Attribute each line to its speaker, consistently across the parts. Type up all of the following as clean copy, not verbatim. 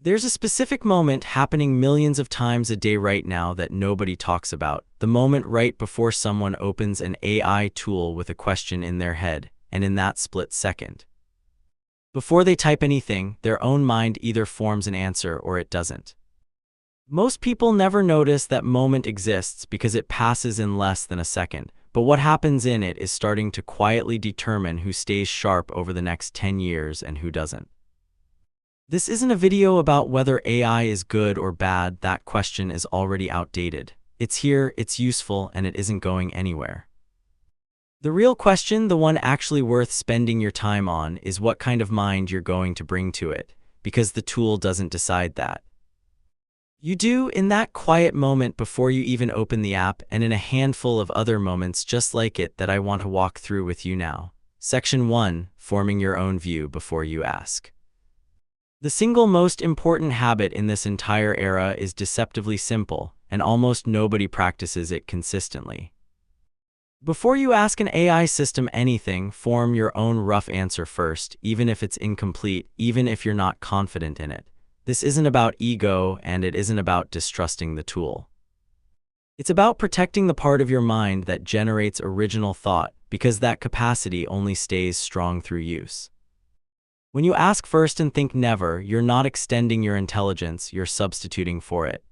Speaker 1: There's a specific moment happening millions of times a day right now that nobody talks about. The moment right before someone opens an AI tool with a question in their head, and in that split second. Before they type anything, their own mind either forms an answer or it doesn't. Most people never notice that moment exists because it passes in less than a second, but what happens in it is starting to quietly determine who stays sharp over the next 10 years and who doesn't. This isn't a video about whether AI is good or bad. That question is already outdated. It's here, it's useful, and it isn't going anywhere. The real question, the one actually worth spending your time on, is what kind of mind you're going to bring to it, because the tool doesn't decide that. You do in that quiet moment before you even open the app, and in a handful of other moments just like it that I want to walk through with you now. Section 1. Forming your own view before you ask. The single most important habit in this entire era is deceptively simple, and almost nobody practices it consistently. Before you ask an AI system anything, form your own rough answer first, even if it's incomplete, even if you're not confident in it. This isn't about ego, and it isn't about distrusting the tool. It's about protecting the part of your mind that generates original thought, because that capacity only stays strong through use. When you ask first and think never, you're not extending your intelligence, you're substituting for it.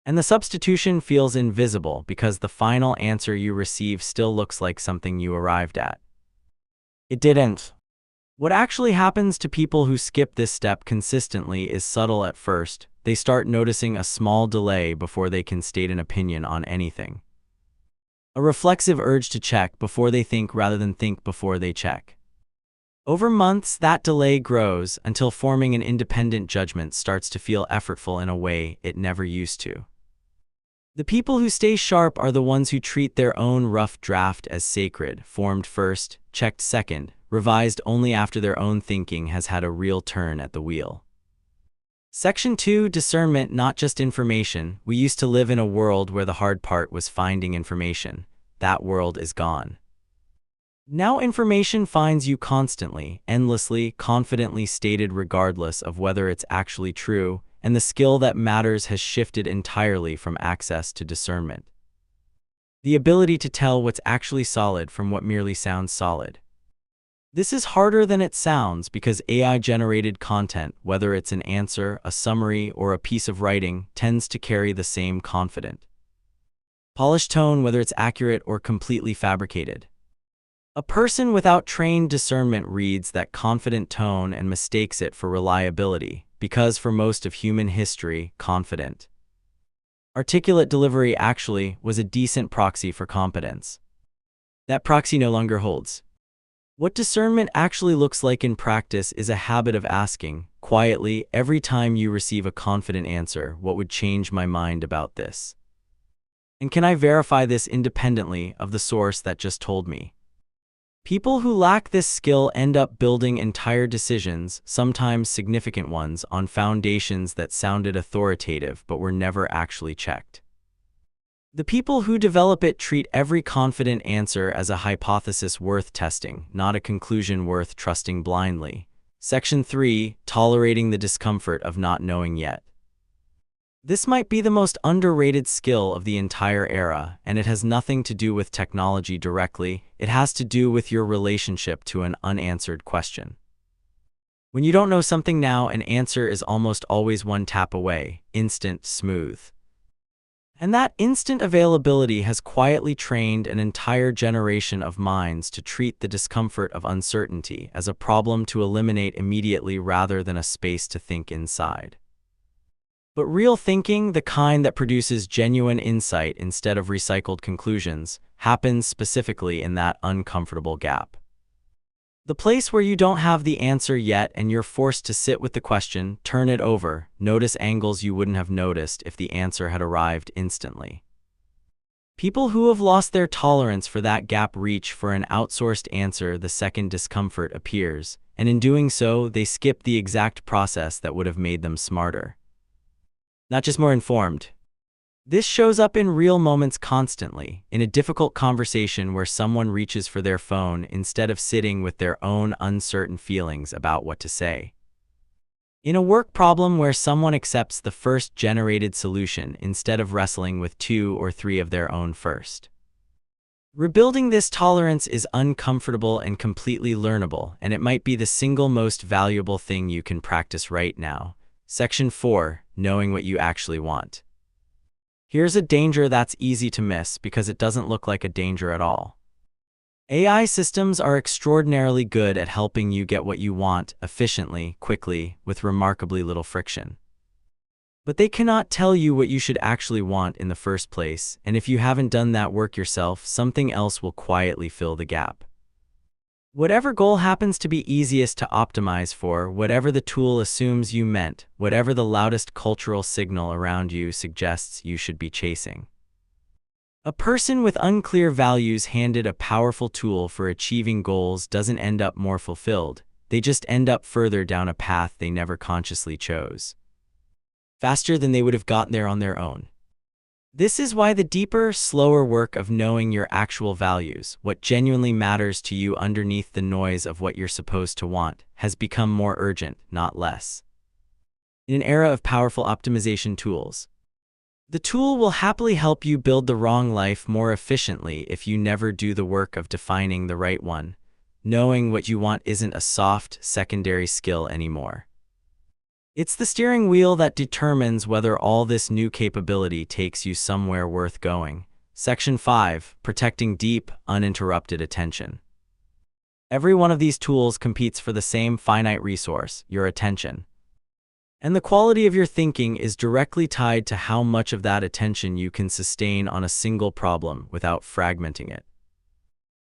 Speaker 1: And the substitution feels invisible because the final answer you receive still looks like something you arrived at. It didn't. What actually happens to people who skip this step consistently is subtle at first. They start noticing a small delay before they can state an opinion on anything. A reflexive urge to check before they think rather than think before they check. Over months, that delay grows until forming an independent judgment starts to feel effortful in a way it never used to. The people who stay sharp are the ones who treat their own rough draft as sacred, formed first, checked second, revised only after their own thinking has had a real turn at the wheel. Section 2. Discernment, not just information. We used to live in a world where the hard part was finding information. That world is gone. Now information finds you constantly, endlessly, confidently stated regardless of whether it's actually true, and the skill that matters has shifted entirely from access to discernment. The ability to tell what's actually solid from what merely sounds solid. This is harder than it sounds because AI-generated content, whether it's an answer, a summary, or a piece of writing, tends to carry the same confident, polished tone, whether it's accurate or completely fabricated. A person without trained discernment reads that confident tone and mistakes it for reliability, because for most of human history, confident, articulate delivery actually was a decent proxy for competence. That proxy no longer holds. What discernment actually looks like in practice is a habit of asking, quietly, every time you receive a confident answer, what would change my mind about this? And can I verify this independently of the source that just told me? People who lack this skill end up building entire decisions, sometimes significant ones, on foundations that sounded authoritative but were never actually checked. The people who develop it treat every confident answer as a hypothesis worth testing, not a conclusion worth trusting blindly. Section 3. Tolerating the discomfort of not knowing yet. This might be the most underrated skill of the entire era, and it has nothing to do with technology directly. It has to do with your relationship to an unanswered question. When you don't know something now, an answer is almost always one tap away, instant, smooth. And that instant availability has quietly trained an entire generation of minds to treat the discomfort of uncertainty as a problem to eliminate immediately rather than a space to think inside. But real thinking, the kind that produces genuine insight instead of recycled conclusions, happens specifically in that uncomfortable gap. The place where you don't have the answer yet and you're forced to sit with the question, turn it over, notice angles you wouldn't have noticed if the answer had arrived instantly. People who have lost their tolerance for that gap reach for an outsourced answer the second discomfort appears, and in doing so, they skip the exact process that would have made them smarter, not just more informed. This shows up in real moments constantly, in a difficult conversation where someone reaches for their phone instead of sitting with their own uncertain feelings about what to say. In a work problem where someone accepts the first generated solution instead of wrestling with 2 or 3 of their own first. Rebuilding this tolerance is uncomfortable and completely learnable, and it might be the single most valuable thing you can practice right now. Section 4. Knowing what you actually want. Here's a danger that's easy to miss because it doesn't look like a danger at all. AI systems are extraordinarily good at helping you get what you want efficiently, quickly, with remarkably little friction. But they cannot tell you what you should actually want in the first place, and if you haven't done that work yourself, something else will quietly fill the gap. Whatever goal happens to be easiest to optimize for, whatever the tool assumes you meant, whatever the loudest cultural signal around you suggests you should be chasing. A person with unclear values handed a powerful tool for achieving goals doesn't end up more fulfilled, they just end up further down a path they never consciously chose. Faster than they would have gotten there on their own. This is why the deeper, slower work of knowing your actual values, what genuinely matters to you underneath the noise of what you're supposed to want, has become more urgent, not less. In an era of powerful optimization tools, the tool will happily help you build the wrong life more efficiently if you never do the work of defining the right one. Knowing what you want isn't a soft, secondary skill anymore. It's the steering wheel that determines whether all this new capability takes you somewhere worth going. Section 5. Protecting deep, uninterrupted attention. Every one of these tools competes for the same finite resource, your attention. And the quality of your thinking is directly tied to how much of that attention you can sustain on a single problem without fragmenting it.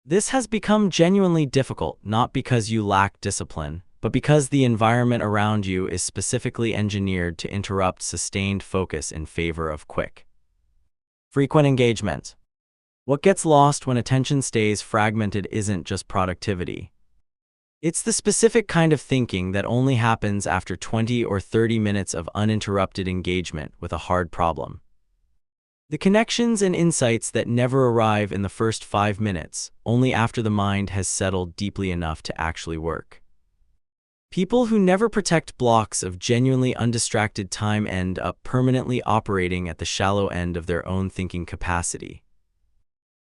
Speaker 1: This has become genuinely difficult, not because you lack discipline, but because the environment around you is specifically engineered to interrupt sustained focus in favor of quick, frequent engagement. What gets lost when attention stays fragmented isn't just productivity. It's the specific kind of thinking that only happens after 20 or 30 minutes of uninterrupted engagement with a hard problem. The connections and insights that never arrive in the first 5 minutes, only after the mind has settled deeply enough to actually work. People who never protect blocks of genuinely undistracted time end up permanently operating at the shallow end of their own thinking capacity.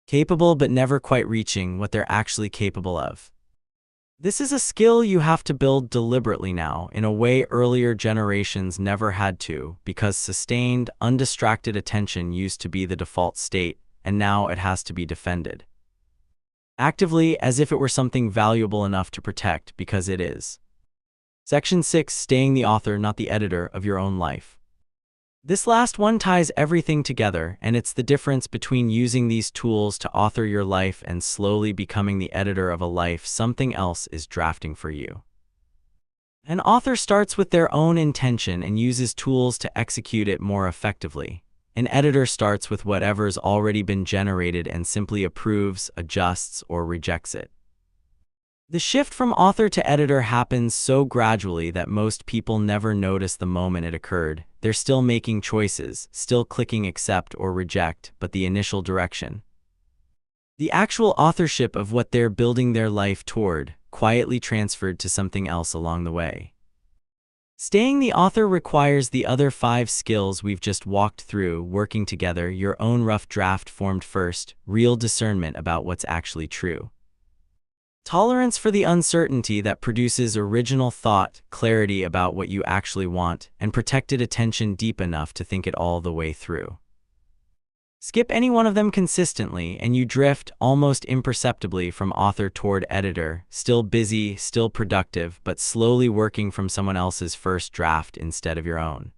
Speaker 1: Capable but never quite reaching what they're actually capable of. This is a skill you have to build deliberately now, in a way earlier generations never had to, because sustained, undistracted attention used to be the default state, and now it has to be defended. Actively, as if it were something valuable enough to protect, because it is. Section 6. Staying the author, not the editor, of your own life. This last one ties everything together, and it's the difference between using these tools to author your life and slowly becoming the editor of a life something else is drafting for you. An author starts with their own intention and uses tools to execute it more effectively. An editor starts with whatever's already been generated and simply approves, adjusts, or rejects it. The shift from author to editor happens so gradually that most people never notice the moment it occurred. They're still making choices, still clicking accept or reject, but the initial direction, the actual authorship of what they're building their life toward, quietly transferred to something else along the way. Staying the author requires the other 5 skills we've just walked through working together: your own rough draft formed first, real discernment about what's actually true, tolerance for the uncertainty that produces original thought, clarity about what you actually want, and protected attention deep enough to think it all the way through. Skip any one of them consistently, and you drift, almost imperceptibly, from author toward editor, still busy, still productive, but slowly working from someone else's first draft instead of your own.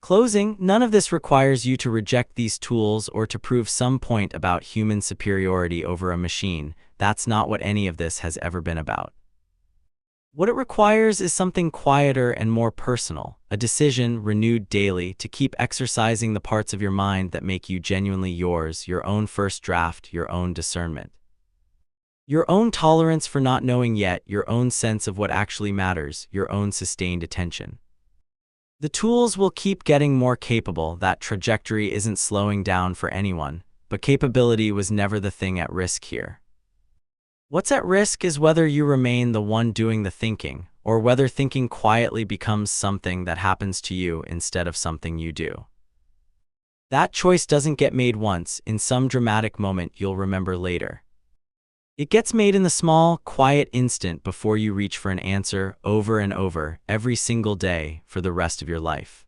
Speaker 1: Closing, none of this requires you to reject these tools or to prove some point about human superiority over a machine. That's not what any of this has ever been about. What it requires is something quieter and more personal, a decision renewed daily to keep exercising the parts of your mind that make you genuinely yours, your own first draft, your own discernment, your own tolerance for not knowing yet, your own sense of what actually matters, your own sustained attention. The tools will keep getting more capable. That trajectory isn't slowing down for anyone, but capability was never the thing at risk here. What's at risk is whether you remain the one doing the thinking, or whether thinking quietly becomes something that happens to you instead of something you do. That choice doesn't get made once in some dramatic moment you'll remember later. It gets made in the small, quiet instant before you reach for an answer over and over every single day for the rest of your life.